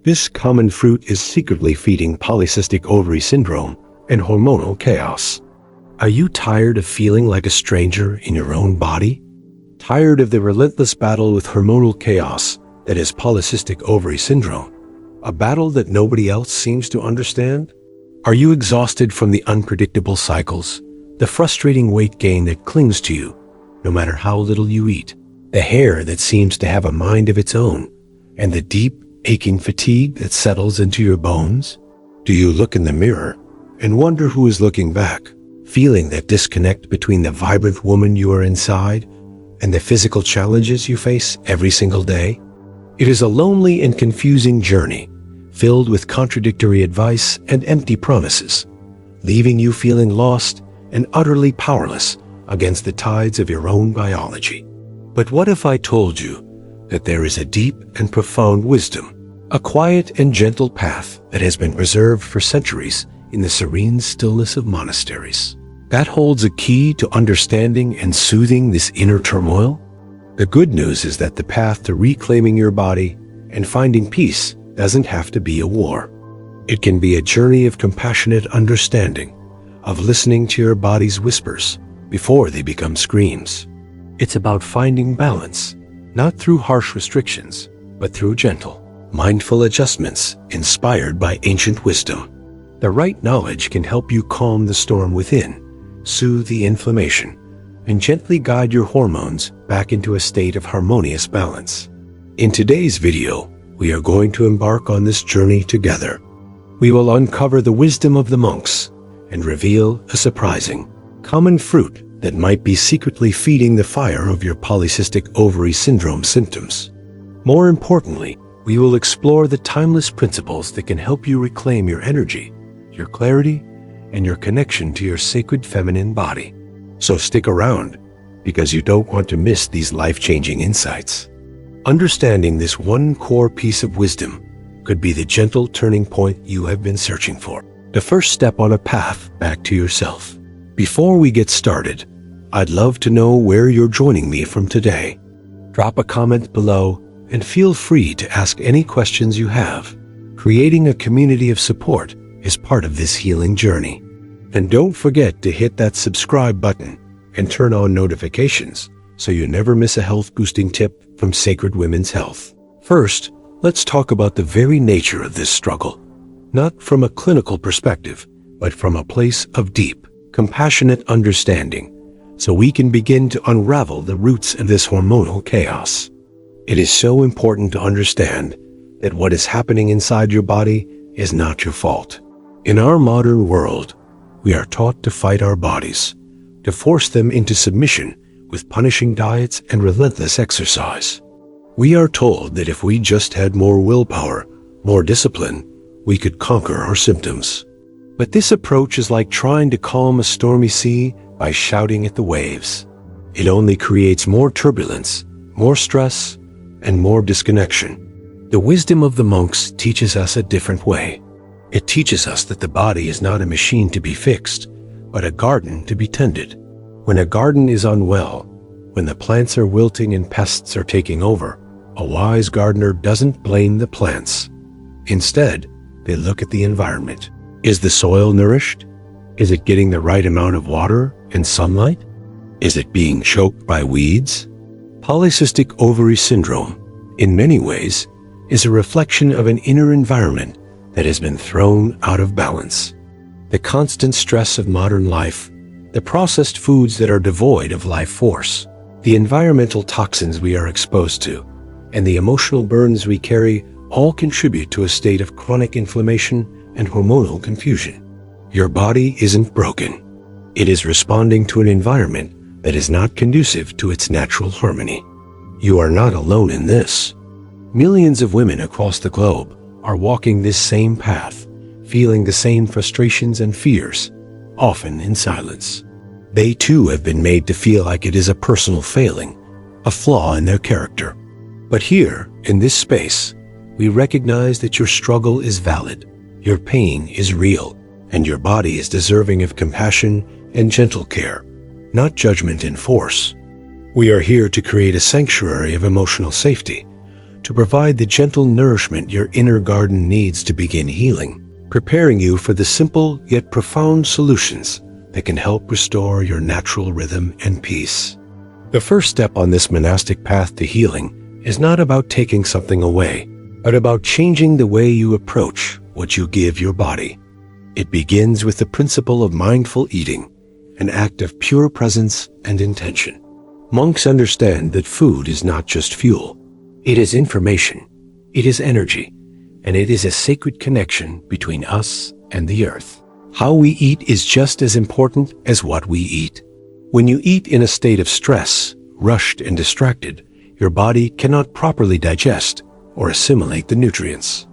This common fruit is secretly feeding polycystic ovary syndrome and hormonal chaos. Are you tired of feeling like a stranger in your own body? Tired of the relentless battle with hormonal chaos that is polycystic ovary syndrome? A battle that nobody else seems to understand? Are you exhausted from the unpredictable cycles, the frustrating weight gain that clings to you, no matter how little you eat, the hair that seems to have a mind of its own, and the deep, aching fatigue that settles into your bones? Do you look in the mirror and wonder who is looking back, feeling that disconnect between the vibrant woman you are inside and the physical challenges you face every single day? It is a lonely and confusing journey, filled with contradictory advice and empty promises, leaving you feeling lost and utterly powerless against the tides of your own biology. But what if I told you that there is a deep and profound wisdom, a quiet and gentle path that has been preserved for centuries in the serene stillness of monasteries, that holds a key to understanding and soothing this inner turmoil? The good news is that the path to reclaiming your body and finding peace doesn't have to be a war. It can be a journey of compassionate understanding, of listening to your body's whispers before they become screams. It's about finding balance, not through harsh restrictions, but through gentle, mindful adjustments inspired by ancient wisdom. The right knowledge can help you calm the storm within, soothe the inflammation, and gently guide your hormones back into a state of harmonious balance. In today's video, we are going to embark on this journey together. We will uncover the wisdom of the monks and reveal a surprising, common fruit that might be secretly feeding the fire of your polycystic ovary syndrome symptoms. More importantly, we will explore the timeless principles that can help you reclaim your energy, your clarity, and your connection to your sacred feminine body. So stick around, because you don't want to miss these life-changing insights. Understanding this one core piece of wisdom could be the gentle turning point you have been searching for, the first step on a path back to yourself. Before we get started, I'd love to know where you're joining me from today. Drop a comment below and feel free to ask any questions you have. Creating a community of support is part of this healing journey. And don't forget to hit that subscribe button and turn on notifications so you never miss a health-boosting tip from Sacred Women's Health. First, let's talk about the very nature of this struggle, not from a clinical perspective, but from a place of deep, compassionate understanding, so we can begin to unravel the roots of this hormonal chaos. It is so important to understand that what is happening inside your body is not your fault. In our modern world, we are taught to fight our bodies, to force them into submission with punishing diets and relentless exercise. We are told that if we just had more willpower, more discipline, we could conquer our symptoms. But this approach is like trying to calm a stormy sea by shouting at the waves. It only creates more turbulence, more stress, and more disconnection. The wisdom of the monks teaches us a different way. It teaches us that the body is not a machine to be fixed, but a garden to be tended. When a garden is unwell, when the plants are wilting and pests are taking over, a wise gardener doesn't blame the plants. Instead, they look at the environment. Is the soil nourished? Is it getting the right amount of water and sunlight? Is it being choked by weeds? Polycystic ovary syndrome, in many ways, is a reflection of an inner environment that has been thrown out of balance. The constant stress of modern life, the processed foods that are devoid of life force, the environmental toxins we are exposed to, and the emotional burdens we carry all contribute to a state of chronic inflammation and hormonal confusion. Your body isn't broken. It is responding to an environment that is not conducive to its natural harmony. You are not alone in this. Millions of women across the globe are walking this same path, feeling the same frustrations and fears, often in silence. They too have been made to feel like it is a personal failing, a flaw in their character. But here, in this space, we recognize that your struggle is valid, your pain is real, and your body is deserving of compassion and gentle care, not judgment and force. We are here to create a sanctuary of emotional safety, to provide the gentle nourishment your inner garden needs to begin healing, preparing you for the simple yet profound solutions that can help restore your natural rhythm and peace. The first step on this monastic path to healing is not about taking something away, but about changing the way you approach what you give your body. It begins with the principle of mindful eating, an act of pure presence and intention. Monks understand that food is not just fuel. It is information, it is energy, and it is a sacred connection between us and the earth. How we eat is just as important as what we eat. When you eat in a state of stress, rushed and distracted, your body cannot properly digest or assimilate the nutrients.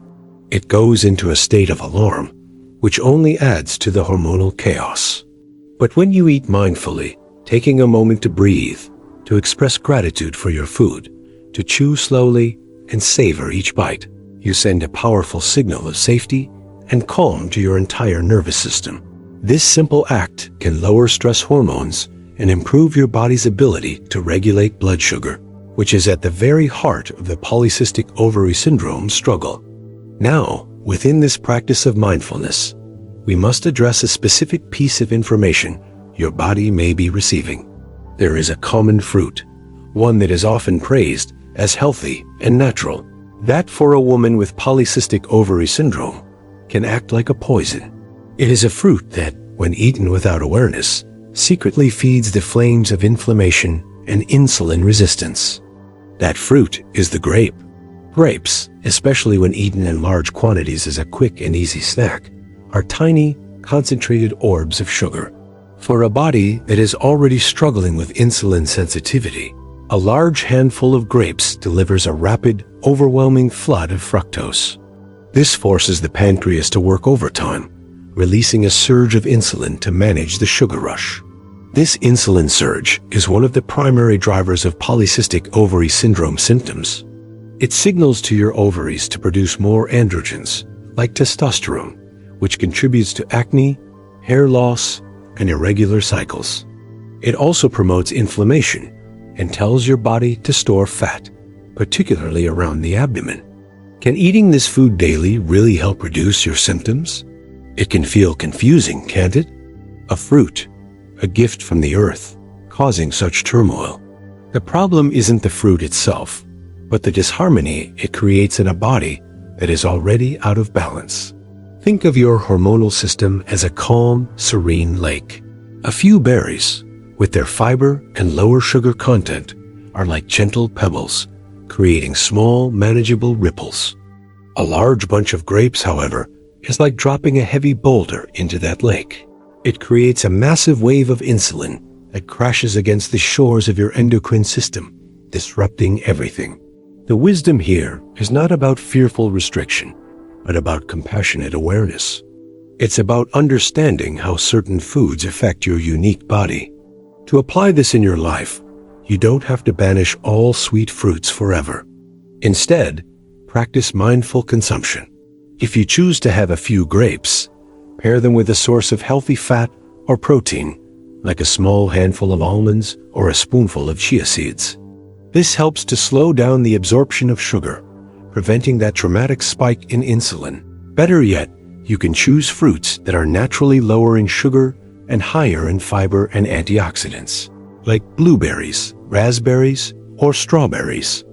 It goes into a state of alarm, which only adds to the hormonal chaos. But when you eat mindfully, taking a moment to breathe, to express gratitude for your food, to chew slowly and savor each bite, you send a powerful signal of safety and calm to your entire nervous system. This simple act can lower stress hormones and improve your body's ability to regulate blood sugar, which is at the very heart of the polycystic ovary syndrome struggle. Now, within this practice of mindfulness, we must address a specific piece of information your body may be receiving. There is a common fruit, one that is often praised as healthy and natural, that for a woman with polycystic ovary syndrome can act like a poison. It is a fruit that, when eaten without awareness, secretly feeds the flames of inflammation and insulin resistance. That fruit is the grape. Grapes, especially when eaten in large quantities as a quick and easy snack, are tiny, concentrated orbs of sugar. For a body that is already struggling with insulin sensitivity, a large handful of grapes delivers a rapid, overwhelming flood of fructose. This forces the pancreas to work overtime, releasing a surge of insulin to manage the sugar rush. This insulin surge is one of the primary drivers of polycystic ovary syndrome symptoms. It signals to your ovaries to produce more androgens, like testosterone, which contributes to acne, hair loss, and irregular cycles. It also promotes inflammation and tells your body to store fat, particularly around the abdomen. Can eating this food daily really help reduce your symptoms? It can feel confusing, can't it? A fruit, a gift from the earth, causing such turmoil. The problem isn't the fruit itself, but the disharmony it creates in a body that is already out of balance. Think of your hormonal system as a calm, serene lake. A few berries, with their fiber and lower sugar content, are like gentle pebbles, creating small, manageable ripples. A large bunch of grapes, however, is like dropping a heavy boulder into that lake. It creates a massive wave of insulin that crashes against the shores of your endocrine system, disrupting everything. The wisdom here is not about fearful restriction, but about compassionate awareness. It's about understanding how certain foods affect your unique body. To apply this in your life, you don't have to banish all sweet fruits forever. Instead, practice mindful consumption. If you choose to have a few grapes, pair them with a source of healthy fat or protein, like a small handful of almonds or a spoonful of chia seeds. This helps to slow down the absorption of sugar, preventing that dramatic spike in insulin. Better yet, you can choose fruits that are naturally lower in sugar and higher in fiber and antioxidants, like blueberries, raspberries, or strawberries.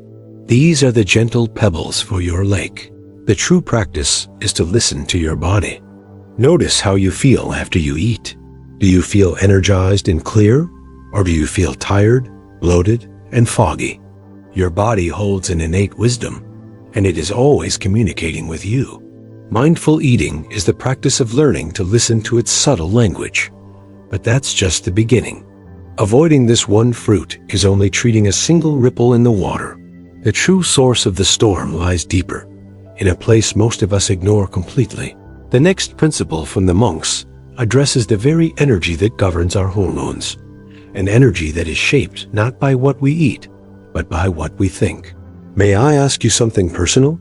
These are the gentle pebbles for your lake. The true practice is to listen to your body. Notice how you feel after you eat. Do you feel energized and clear, or do you feel tired, bloated, and foggy? Your body holds an innate wisdom, and it is always communicating with you. Mindful eating is the practice of learning to listen to its subtle language. But that's just the beginning. Avoiding this one fruit is only treating a single ripple in the water. The true source of the storm lies deeper, in a place most of us ignore completely. The next principle from the monks addresses the very energy that governs our hormones, an energy that is shaped not by what we eat, but by what we think. May I ask you something personal?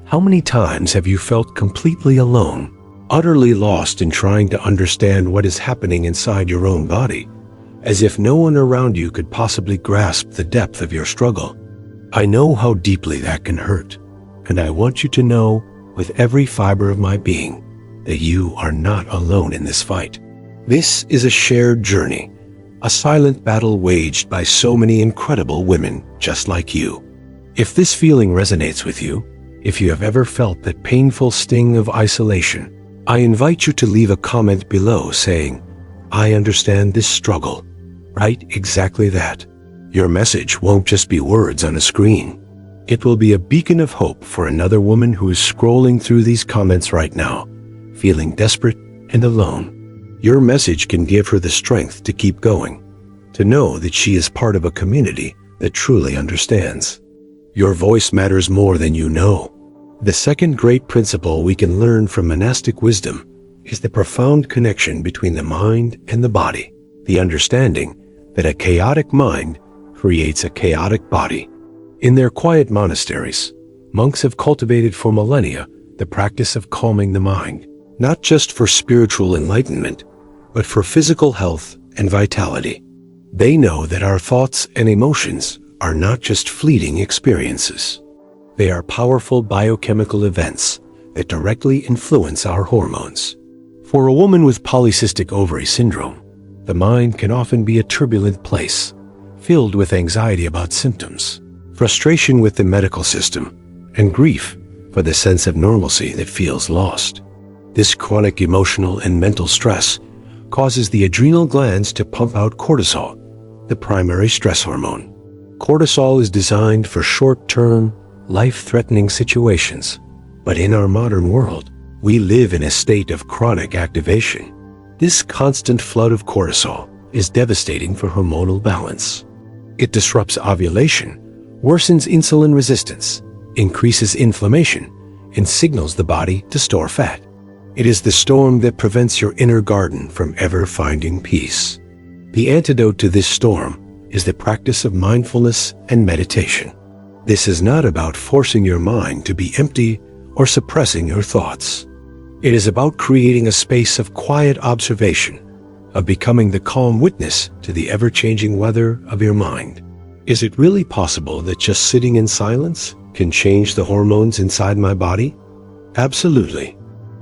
How many times have you felt completely alone, utterly lost in trying to understand what is happening inside your own body, as if no one around you could possibly grasp the depth of your struggle? I know how deeply that can hurt, and I want you to know with every fiber of my being that you are not alone in this fight. This is a shared journey, a silent battle waged by so many incredible women just like you. If this feeling resonates with you, if you have ever felt that painful sting of isolation, I invite you to leave a comment below saying, "I understand this struggle." Write exactly that. Your message won't just be words on a screen. It will be a beacon of hope for another woman who is scrolling through these comments right now, feeling desperate and alone. Your message can give her the strength to keep going, to know that she is part of a community that truly understands. Your voice matters more than you know. The second great principle we can learn from monastic wisdom is the profound connection between the mind and the body, the understanding that a chaotic mind creates a chaotic body. In their quiet monasteries, monks have cultivated for millennia the practice of calming the mind, not just for spiritual enlightenment, but for physical health and vitality. They know that our thoughts and emotions are not just fleeting experiences. They are powerful biochemical events that directly influence our hormones. For a woman with polycystic ovary syndrome, the mind can often be a turbulent place, filled with anxiety about symptoms, frustration with the medical system, and grief for the sense of normalcy that feels lost. This chronic emotional and mental stress causes the adrenal glands to pump out cortisol, the primary stress hormone. Cortisol is designed for short-term, life-threatening situations, but in our modern world, we live in a state of chronic activation. This constant flood of cortisol is devastating for hormonal balance. It disrupts ovulation, worsens insulin resistance, increases inflammation, and signals the body to store fat. It is the storm that prevents your inner garden from ever finding peace. The antidote to this storm is the practice of mindfulness and meditation. This is not about forcing your mind to be empty or suppressing your thoughts. It is about creating a space of quiet observation, of becoming the calm witness to the ever-changing weather of your mind. Is it really possible that just sitting in silence can change the hormones inside my body? Absolutely.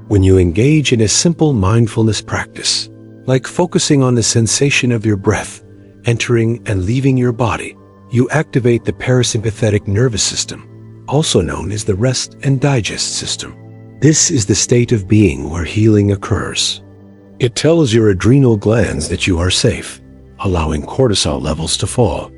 When you engage in a simple mindfulness practice, like focusing on the sensation of your breath entering and leaving your body, you activate the parasympathetic nervous system, also known as the rest and digest system. This is the state of being where healing occurs. It tells your adrenal glands that you are safe, allowing cortisol levels to fall.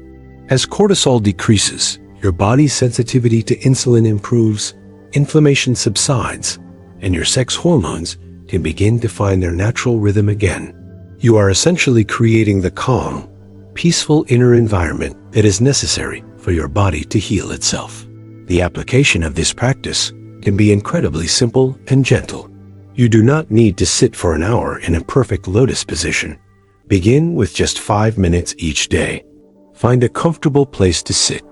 As cortisol decreases, your body's sensitivity to insulin improves, inflammation subsides, and your sex hormones can begin to find their natural rhythm again. You are essentially creating the calm, peaceful inner environment that is necessary for your body to heal itself. The application of this practice can be incredibly simple and gentle. You do not need to sit for an hour in a perfect lotus position. Begin with just 5 minutes each day. Find a comfortable place to sit.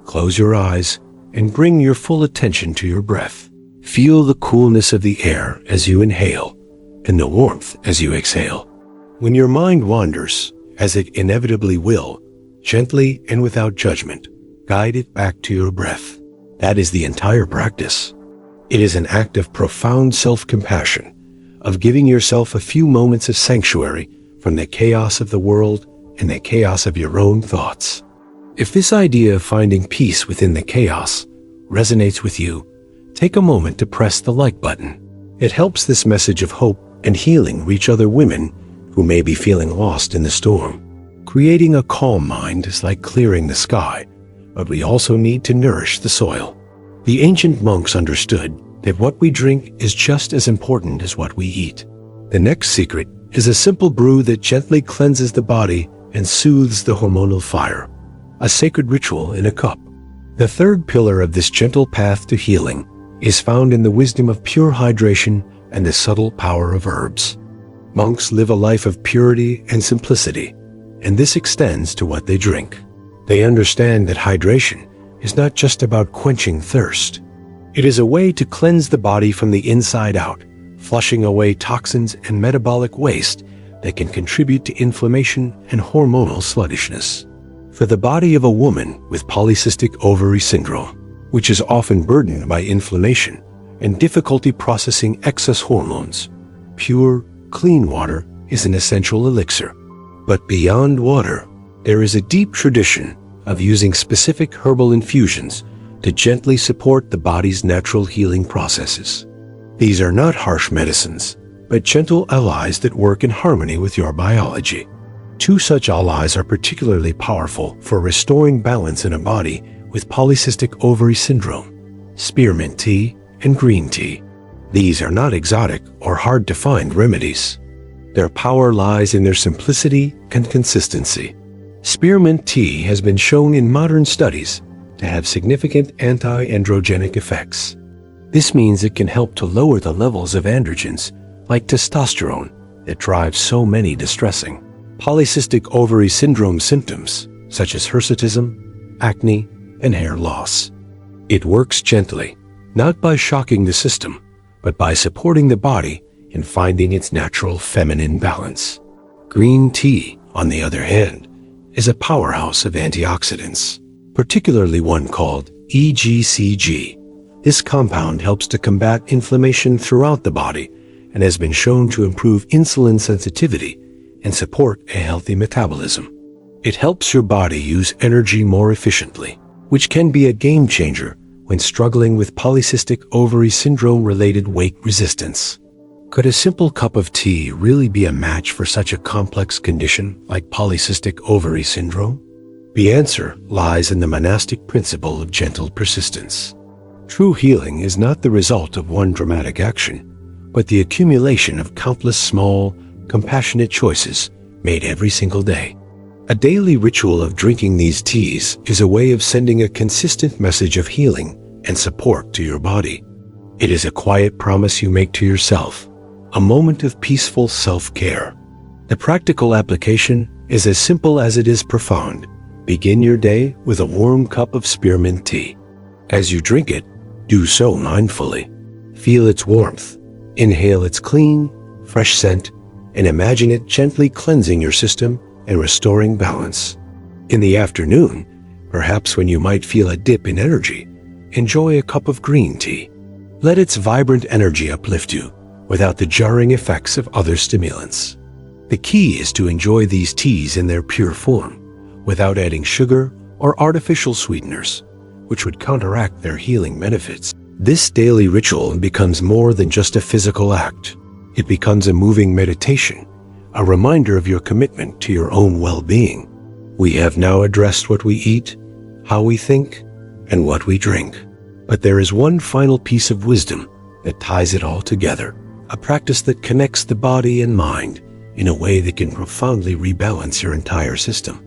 Close your eyes and bring your full attention to your breath. Feel the coolness of the air as you inhale and the warmth as you exhale. When your mind wanders, as it inevitably will, gently and without judgment, guide it back to your breath. That is the entire practice. It is an act of profound self-compassion, of giving yourself a few moments of sanctuary from the chaos of the world and the chaos of your own thoughts. If this idea of finding peace within the chaos resonates with you, take a moment to press the like button. It helps this message of hope and healing reach other women who may be feeling lost in the storm. Creating a calm mind is like clearing the sky, but we also need to nourish the soil. The ancient monks understood that what we drink is just as important as what we eat. The next secret is a simple brew that gently cleanses the body and soothes the hormonal fire, a sacred ritual in a cup. The third pillar of this gentle path to healing is found in the wisdom of pure hydration and the subtle power of herbs. Monks live a life of purity and simplicity, and this extends to what they drink. They understand that hydration is not just about quenching thirst. It is a way to cleanse the body from the inside out, flushing away toxins and metabolic waste that can contribute to inflammation and hormonal sluggishness. For the body of a woman with polycystic ovary syndrome, which is often burdened by inflammation and difficulty processing excess hormones, pure, clean water is an essential elixir. But beyond water, there is a deep tradition of using specific herbal infusions to gently support the body's natural healing processes. These are not harsh medicines, but gentle allies that work in harmony with your biology. Two such allies are particularly powerful for restoring balance in a body with polycystic ovary syndrome: spearmint tea and green tea. These are not exotic or hard-to-find remedies. Their power lies in their simplicity and consistency. Spearmint tea has been shown in modern studies to have significant anti-androgenic effects. This means it can help to lower the levels of androgens, like testosterone, that drive so many distressing polycystic ovary syndrome symptoms, such as hirsutism, acne, and hair loss. It works gently, not by shocking the system, but by supporting the body in finding its natural feminine balance. Green tea, on the other hand, is a powerhouse of antioxidants, particularly one called EGCG. This compound helps to combat inflammation throughout the body and has been shown to improve insulin sensitivity and support a healthy metabolism. It helps your body use energy more efficiently, which can be a game changer when struggling with polycystic ovary syndrome-related weight resistance. Could a simple cup of tea really be a match for such a complex condition like polycystic ovary syndrome? The answer lies in the monastic principle of gentle persistence. True healing is not the result of one dramatic action, but the accumulation of countless small, compassionate choices made every single day. A daily ritual of drinking these teas is a way of sending a consistent message of healing and support to your body. It is a quiet promise you make to yourself, a moment of peaceful self-care. The practical application is as simple as it is profound. Begin your day with a warm cup of spearmint tea. As you drink it, do so mindfully. Feel its warmth, inhale its clean, fresh scent, and imagine it gently cleansing your system and restoring balance. In the afternoon, perhaps when you might feel a dip in energy, enjoy a cup of green tea. Let its vibrant energy uplift you without the jarring effects of other stimulants. The key is to enjoy these teas in their pure form, without adding sugar or artificial sweeteners, which would counteract their healing benefits. This daily ritual becomes more than just a physical act. It becomes a moving meditation, a reminder of your commitment to your own well-being. We have now addressed what we eat, how we think, and what we drink. But there is one final piece of wisdom that ties it all together, a practice that connects the body and mind in a way that can profoundly rebalance your entire system.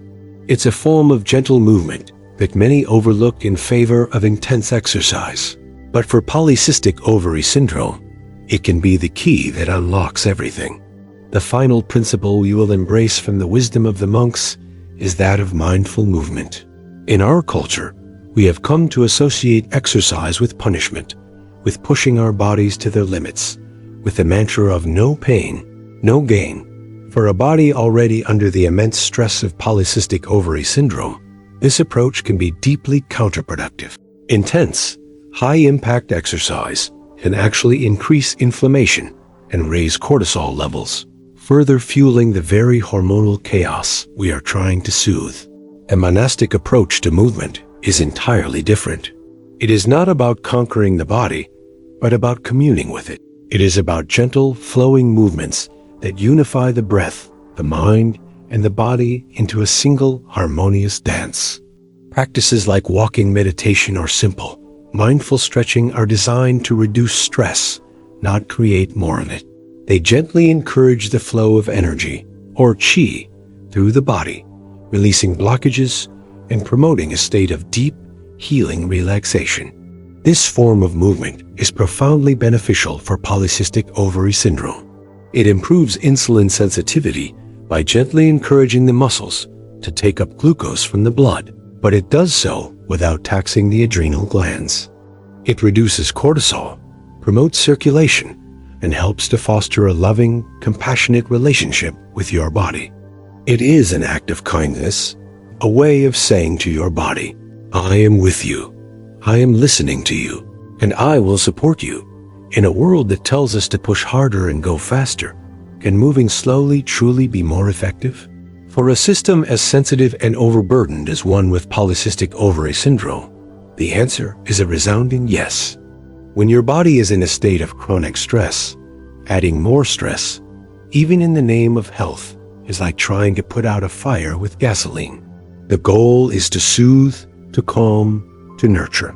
It's a form of gentle movement that many overlook in favor of intense exercise. But for polycystic ovary syndrome, it can be the key that unlocks everything. The final principle we will embrace from the wisdom of the monks is that of mindful movement. In our culture, we have come to associate exercise with punishment, with pushing our bodies to their limits, with the mantra of no pain, no gain. For a body already under the immense stress of polycystic ovary syndrome, this approach can be deeply counterproductive. Intense, high-impact exercise can actually increase inflammation and raise cortisol levels, further fueling the very hormonal chaos we are trying to soothe. A monastic approach to movement is entirely different. It is not about conquering the body, but about communing with it. It is about gentle, flowing movements that unify the breath, the mind, and the body into a single, harmonious dance. Practices like walking meditation or simple, mindful stretching are designed to reduce stress, not create more of it. They gently encourage the flow of energy, or qi, through the body, releasing blockages and promoting a state of deep, healing relaxation. This form of movement is profoundly beneficial for polycystic ovary syndrome. It improves insulin sensitivity by gently encouraging the muscles to take up glucose from the blood, but it does so without taxing the adrenal glands. It reduces cortisol, promotes circulation, and helps to foster a loving, compassionate relationship with your body. It is an act of kindness, a way of saying to your body, I am with you, I am listening to you, and I will support you. In a world that tells us to push harder and go faster, can moving slowly truly be more effective? For a system as sensitive and overburdened as one with polycystic ovary syndrome, the answer is a resounding yes. When your body is in a state of chronic stress, adding more stress, even in the name of health, is like trying to put out a fire with gasoline. The goal is to soothe, to calm, to nurture.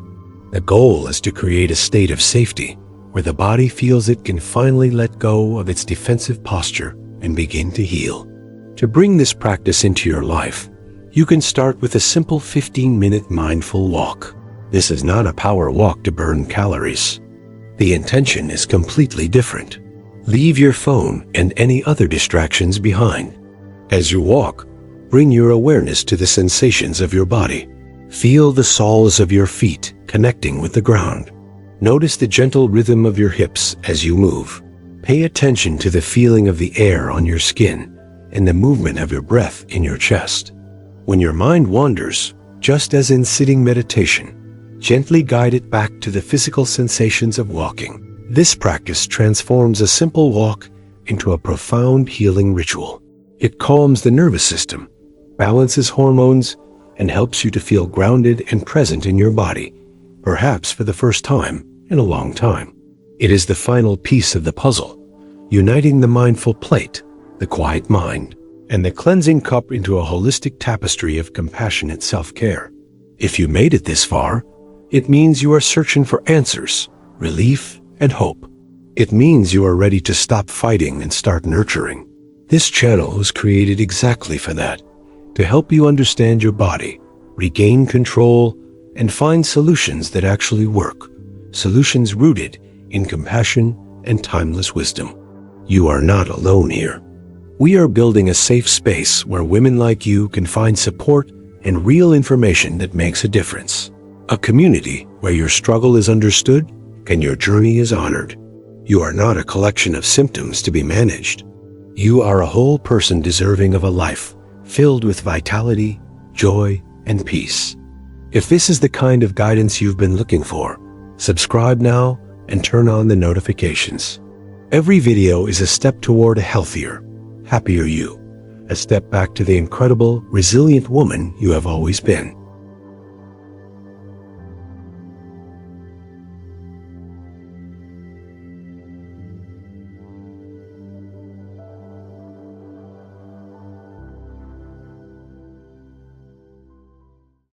The goal is to create a state of safety where the body feels it can finally let go of its defensive posture and begin to heal. To bring this practice into your life, you can start with a simple 15-minute mindful walk. This is not a power walk to burn calories. The intention is completely different. Leave your phone and any other distractions behind. As you walk, bring your awareness to the sensations of your body. Feel the soles of your feet connecting with the ground. Notice the gentle rhythm of your hips as you move. Pay attention to the feeling of the air on your skin and the movement of your breath in your chest. When your mind wanders, just as in sitting meditation, gently guide it back to the physical sensations of walking. This practice transforms a simple walk into a profound healing ritual. It calms the nervous system, balances hormones, and helps you to feel grounded and present in your body, perhaps for the first time in a long time. It is the final piece of the puzzle, uniting the mindful plate, the quiet mind, and the cleansing cup into a holistic tapestry of compassionate self-care. If you made it this far, it means you are searching for answers, relief, and hope. It means you are ready to stop fighting and start nurturing. This channel was created exactly for that, to help you understand your body, regain control, and find solutions that actually work. Solutions rooted in compassion and timeless wisdom. You are not alone here. We are building a safe space where women like you can find support and real information that makes a difference. A community where your struggle is understood and your journey is honored. You are not a collection of symptoms to be managed. You are a whole person deserving of a life filled with vitality, joy, and peace. If this is the kind of guidance you've been looking for, subscribe now and turn on the notifications. Every video is a step toward a healthier, happier you, a step back to the incredible, resilient woman you have always been.